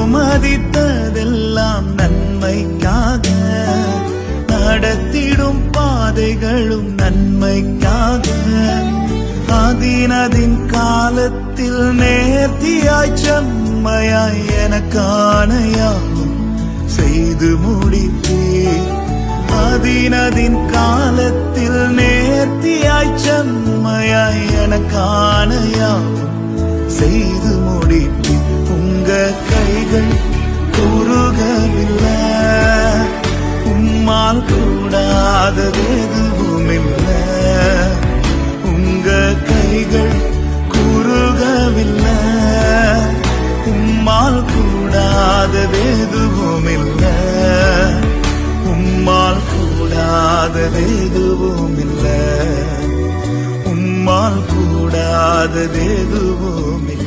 அனுமதித்ததெல்லாம் நன்மைக்காக, நடத்திடும் பாதைகளும் நன்மைக்காக. அதினதின் காலத்தில் நேர்த்தியாய் செம்மையாய் எனக்கான யாவும் செய்து முடிப்பீர். அதினதின் காலத்தில் நேர்த்தியாய் செம்மையாய் எனக்கான யாவும் செய்து முடிப்பீர். உங்க கைகள் குறுகவில்லை, உம்மால் கூடாதது எதுவும் இல்லை. உங்க கைகள் குறுகவில்லை, உம்மால் கூடாதது எதுவும் இல்லை. உம்மால் கூடாதது எதுவும் இல்லை. உம்மால் கூடாதது எதுவும் இல்லை.